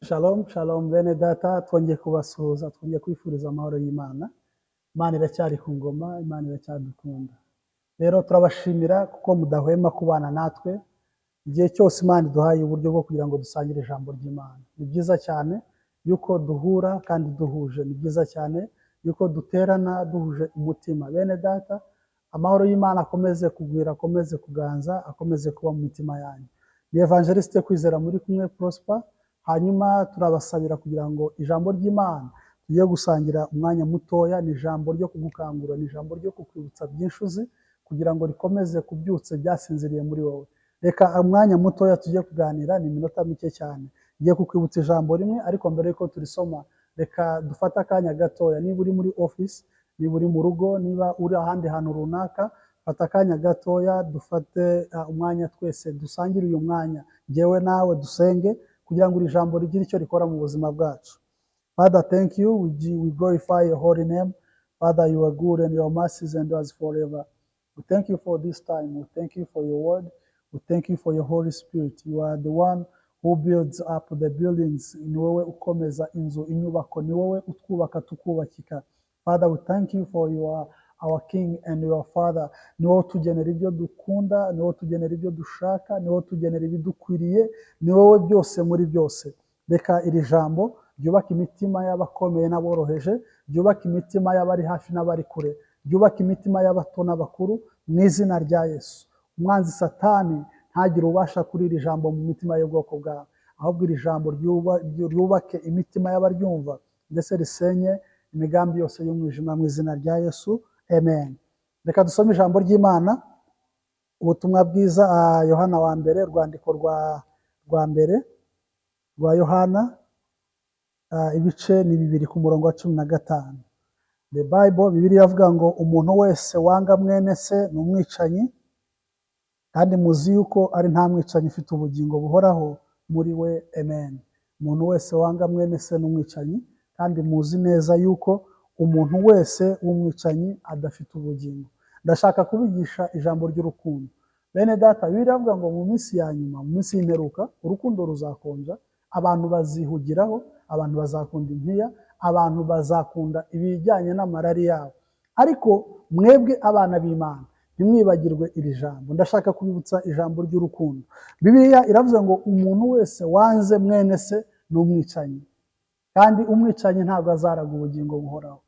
Shalom, shalom bene data, twongeye kubasuhuza, twongeye kwifuriza amahoro y'Imana. Imana iracyari ku ngoma, Imana iracyadukunda. Rero turabashimira kuko mudahwema kubana natwe, igihe cyose Imana iduhaye uburyo bwo kugira ngo dusangire ijambo ry'Imana. Ni byiza cyane yuko duhura kandi duhuje, ni byiza cyane yuko duterana duhuje umutima. Bene data, amahoro y'Imana akomeze kugwira, akomeze kuganza, akomeze kuba mu mitima yanyu. Ni Evangeliste Kwizera muri kumwe Prosper. Hanyuma turabasabira kugira ngo ijambo ry'Imana tugiye gusangira umwanya mutoya, ni ijambo ryo kugukangura, ni ijambo ryo kukwibutsa byinshi uzi kugira ngo rikomeze kubyutse byasinziriye muri wowe. Reka umwanya mutoya tugiye kuganira, ni iminota mike cyane. Ngiye kukwibutsa ijambo rimwe, ariko mbere yuko turisoma reka dufate akanya gatoya. Niba uri muri office, niba uri mu rugo, niba uri ahandi hantu runaka, fata akanya gatoya dufate umwanya twese dusangire uyu mwanya, njyewe nawe dusenge kugira ngo iri jambo rigire icyo rikora mu buzima bwacu. Father, thank you. We glorify your holy name. Father, you are good and your mercies endures forever. We thank you for this time. We thank you for your word. We thank you for your Holy Spirit. You are the one who builds up the buildings. Ni wowe ukomeza inzu, inyubako. Ni wowe utwubaka tukubakika. Father, we thank you for our King and your Father. Ni wowe tugenera ibyo dukunda, ni wowe tugenera ibyo dushaka, ni wowe tugenera ibidukwiriye, ni wowe byose muri byose. Reka iri jambo ryubaka imitima y'abakomeye n'aboroheje, ryubaka imitima y'abari hafi n'abari kure, ryubaka imitima y'abato n'abakuru, mu izina rya Yesu. Umwanzi Satani ntagire ubasha kuri iri jambo mu mitima y'ubwoko bwawe, ahubwo iri jambo ryubake imitima y'abaryumva, ndetse risenye imigambi yose y'umwijima mu izina rya Yesu. Amen. Reka dusome ijambo ry'Imana, ubutumwa bwiza Yohana wa mbere, rwandiko rwa mbere rwa Yohana, ibice ni 2 ku murongo wa 15. The Bible, Bibiliya avuga ngo umuntu wese wanga mwene se ni umwicanyi, kandi muzi yuko ari nta mwicanyi ufite ubugingo buhoraho muri we. Amen. Umuntu wese wanga mwene se ni umwicanyi, kandi muzi neza yuko umuntu wese w'umwicanyi adafite ubugingo. Ndashaka kubigisha ijambo ry'urukundo. Bene data, Bibiliya avuga ngo mu minsi ya nyuma, mu minsi y'imperuka, urukundo ruzakonja, abantu bazihugiraho, abantu bazakunda impiya, abantu bazakunda ibijyanye n'amarari yabo. Ariko mwebwe abana b'Imana, ntimwibagirwe iri jambo. Ndashaka kubibutsa ijambo ry'urukundo. Bibiliya iravuze ngo umuntu wese wanze mwene se ni umwicanyi, kandi umwicanyi ntabwo azaraga ubugingo buhoraho.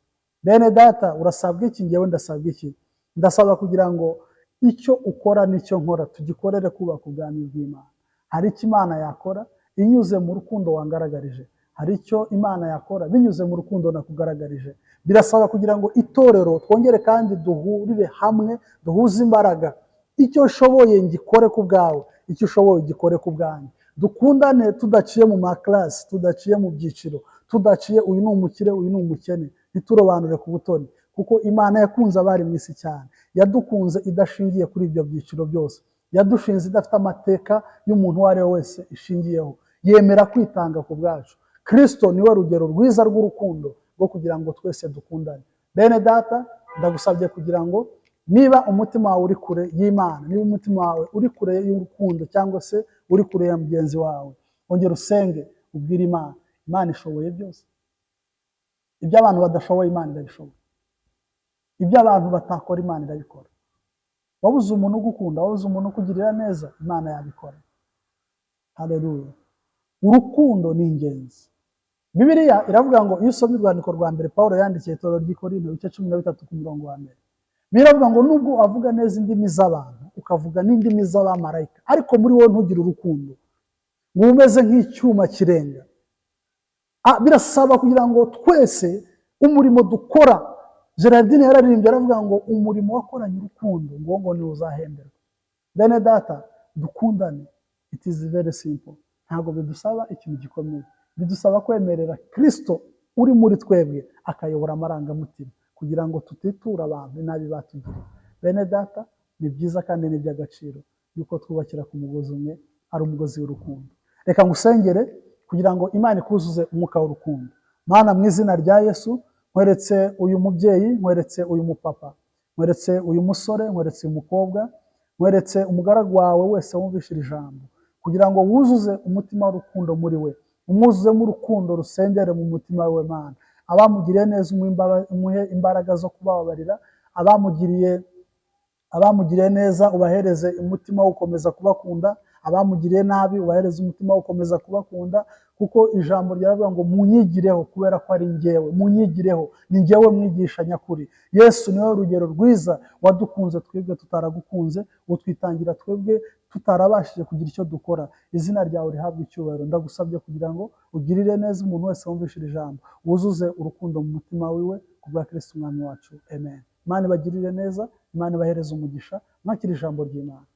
Bene data, urasabwa iki? Njyewe ndasabwa iki? Ndasaba kugira ngo icyo ukora n'icyo nkora tugikorere kubaka ubwami bw'Imana. Hari icyo Imana yakora inyuze mu rukundo wangaragarije, hari icyo Imana yakora binyuze mu rukundo nakugaragarije. Birasaba kugira ngo itorero twongere kandi duhurire hamwe, duhuze imbaraga. Icyo ushoboye ngikore ku bwawe, icyo ushoboye gikore ku bwanjye. Dukundane tudaciye mu maklasi, tudaciye mu byiciro, tudaciye uyu ni umukire, uyu ni umukene, ntiturobanure ku butoni, kuko Imana yakunze abari mu isi cyane. Yadukunze idashingiye kuri ibyo byiciro byose, yadushinze idafite amateka y'umuntu uwo ari we wese ishingiyeho. Yemera kwitanga ku bwacu. Kristo niwe rugero rwiza rw'urukundo rwo kugira ngo twese dukundane. Bene data, ndagusabye kugira ngo niba umutima wawe uri kure y'Imana, niba umutima wawe uri kure y'urukundo cyangwa se uri kure ya mugenzi wawe, ongera usenge, ubwire Imana. Imana ishoboye byose. Ibyo abantu badashoboye Imana irabishoboye. Ibyo abantu batakora Imana irabikora. Wabuze umuntu ugukunda, wabuze umuntu ukugirira neza, Imana yabikora. Haleluya. Urukundo ni ingenzi. Bibiliya iravuga ngo iyo usomye urwandiko rwa mbere Pawulo yandikiye itorero ry'i Korinto, ibice 13 ku murongo wa mbere, biravuga ngo nubwo avuga neza indimi z'abantu ukavuga n'indimi z'abamarayika, ariko muri wowe ntugire urukundo, ngo umeze nk'icyuma kirenga. Birasaba kugira ngo twese umurimo dukora, Gerardine yararirimbye aravuga ngo umurimo wakoranye urukundo ngo ni uzahemberwa. Bene data, dukundane. It is very simple. Ntabwo bidusaba ikintu gikomeye, bidusaba kwemerera Kristo uri muri twebwe akayobora amarangamutima, kugira ngo tutitura abantu nabi batugiriye. Bene data, ni byiza kandi ni by'agaciro yuko twubakira ku mugozi umwe, ari umugozi w'urukundo. Reka ngusengere kugira ngo Imana ikuzuze umwuka w'urukundo. Mana, mu izina rya Yesu, nkweretse uyu mubyeyi, nkweretse uyu mupapa, nkweretse uyu musore, nkweretse uyu mukobwa, nkweretse umugaragu wawe wese wumvishira ijambo, kugira ngo wuzuze umutima w'urukundo muri we. umwuzuzemo urukundo rusengere mu mutima we Mana. Abamugiriye neza umuhe imbaraga zo kubabarira, abamugiriye neza ubahereze umutima wo gukomeza kubakunda, abamugiriye nabi ubahereze umutima wo gukomeza kubakunda, kuko ijambo ryaravuga ngo munyigireho kubera ko ari njyewe, munyigireho ni njyewe mwigisha nyakuri. Yesu niwe rugero rwiza wadukunze twebwe tutaragukunze, utwitangira twebwe tutarabashije kugira icyo dukora. Izina ryawe rihabwe icyubahiro. Ndagusabye kugira ngo ugirire neza umuntu wese wumvise iri jambo, wuzuze urukundo mu mutima wiwe kubwa Kristo umwami wacu, amen. Imana ibagirire neza, Imana ibahereze umugisha, mwakire ijambo ry'Imana.